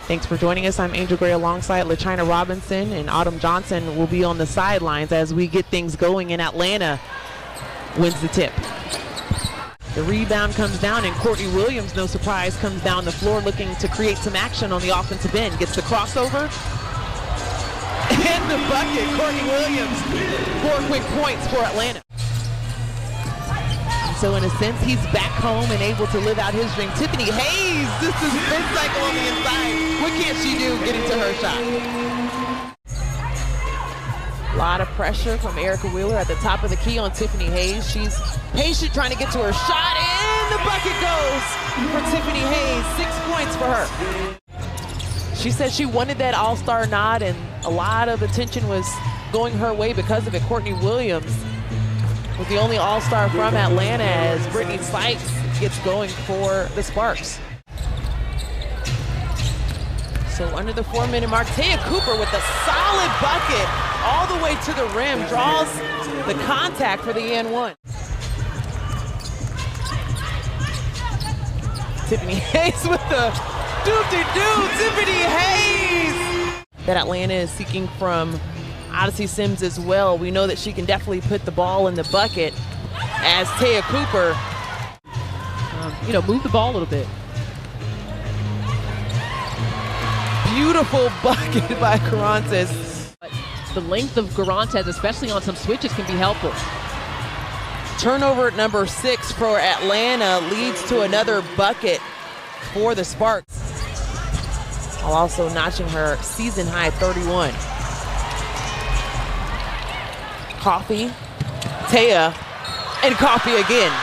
Thanks for joining us. I'm Angel Gray alongside LaChina Robinson, and Autumn Johnson will be on the sidelines as we get things going, and Atlanta wins the tip. The rebound comes down, and Courtney Williams, no surprise, comes down the floor looking to create some action on the offensive end. Gets the crossover and the bucket. Courtney Williams, 4 quick points for Atlanta. So in a sense, he's back home and able to live out his dream. Tiffany Hayes, this is a spin cycle on the inside. What can't she do getting to her shot? A lot of pressure from Erica Wheeler at the top of the key on Tiffany Hayes. She's patient trying to get to her shot, and the bucket goes for Tiffany Hayes. 6 points for her. She said she wanted that all-star nod, and a lot of attention was going her way because of it. Courtney Williams was the only all-star from Atlanta as Brittany Sykes gets going for the Sparks. So under the 4-minute mark, Taya Cooper with a solid bucket all the way to the rim, draws the contact for the N1. Tiffany Hayes with the doo-doo-doo, Tiffany Hayes! That Atlanta is seeking from Odyssey Sims as well. We know that she can definitely put the ball in the bucket as Taya Cooper, move the ball a little bit. Beautiful bucket by Garantes. The length of Garantes, especially on some switches, can be helpful. Turnover at number 6 for Atlanta leads to another bucket for the Sparks, while also notching her season high 31. Coffee, Taya, and Coffee again.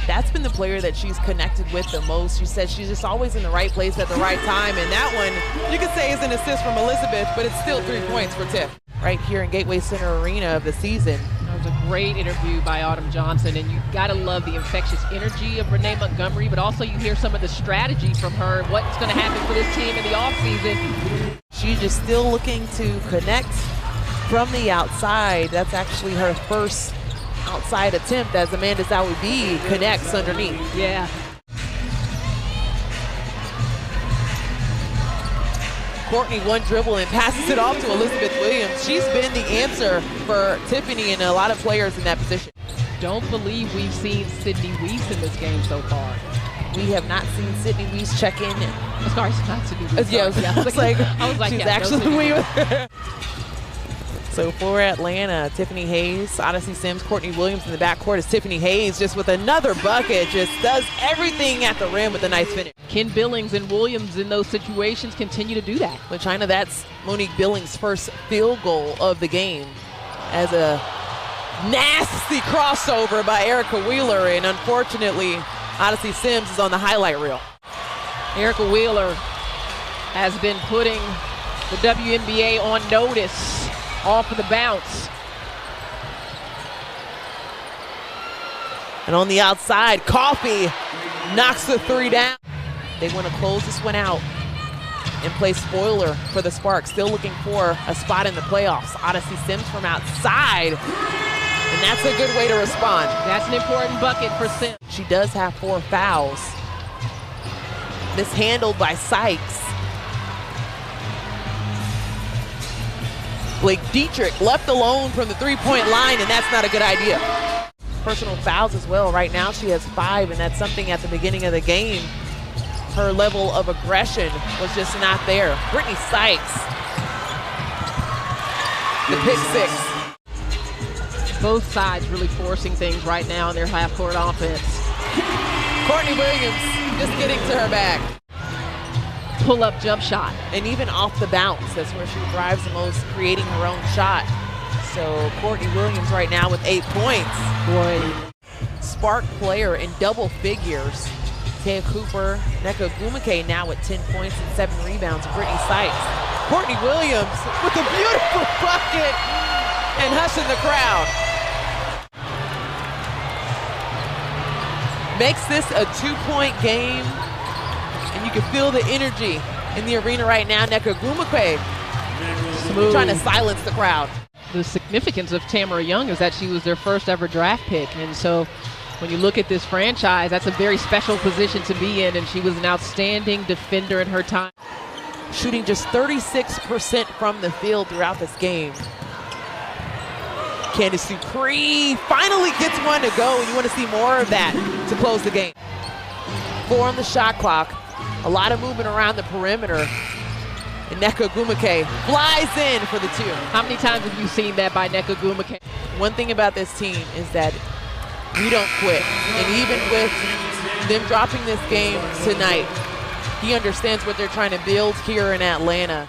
That's been the player that she's connected with the most. She said she's just always in the right place at the right time, and that one, you could say, is an assist from Elizabeth, but it's still 3 points for Tiff. Right here in Gateway Center Arena of the season. That was a great interview by Autumn Johnson, and you gotta love the infectious energy of Renee Montgomery, but also you hear some of the strategy from her, what's gonna happen for this team in the offseason. She's just still looking to connect from the outside. That's actually her first outside attempt as Amanda Zawibi connects underneath. Yeah. Courtney one dribble and passes it off to Elizabeth Williams. She's been the answer for Tiffany and a lot of players in that position. Don't believe we've seen Sydney Weiss in this game so far. We have not seen Sydney Weiss check in. Sorry, not Sydney Weiss. Yeah, I was like, she's yeah, actually So for Atlanta, Tiffany Hayes, Odyssey Sims, Courtney Williams in the backcourt is Tiffany Hayes just with another bucket, just does everything at the rim with a nice finish. Ken Billings and Williams in those situations continue to do that. LaChina, that's Monique Billings' first field goal of the game as a nasty crossover by Erica Wheeler, and unfortunately, Odyssey Sims is on the highlight reel. Erica Wheeler has been putting the WNBA on notice off of the bounce. And on the outside, Coffee knocks the 3 down. They want to close this one out and play spoiler for the Sparks. Still looking for a spot in the playoffs. Odyssey Sims from outside, and that's a good way to respond. That's an important bucket for Sims. She does have 4 fouls. Mishandled by Sykes. Blake Dietrich left alone from the 3-point line, and that's not a good idea. Personal fouls as well. Right now she has 5, and that's something at the beginning of the game. Her level of aggression was just not there. Brittany Sykes, the pick 6. Both sides really forcing things right now in their half-court offense. Courtney Williams just getting to her back. Pull-up jump shot. And even off the bounce, that's where she drives the most, creating her own shot. So Courtney Williams right now with 8 points. Boy. Spark player in double figures. Taya Cooper, Nneka Ogwumike now with 10 points and 7 rebounds. Brittany Sykes. Courtney Williams with a beautiful bucket and hushing the crowd. Makes this a 2-point game. And you can feel the energy in the arena right now. Nneka Ogwumike trying to silence the crowd. The significance of Tamara Young is that she was their first ever draft pick. And so When you look at this franchise, that's a very special position to be in, and she was an outstanding defender in her time. Shooting just 36% from the field throughout this game. Candice Dupree finally gets one to go, and you want to see more of that to close the game. 4 on the shot clock. A lot of movement around the perimeter. And Nneka Ogwumike flies in for the 2. How many times have you seen that by Nneka Ogwumike? One thing about this team is that we don't quit. And even with them dropping this game tonight, he understands what they're trying to build here in Atlanta.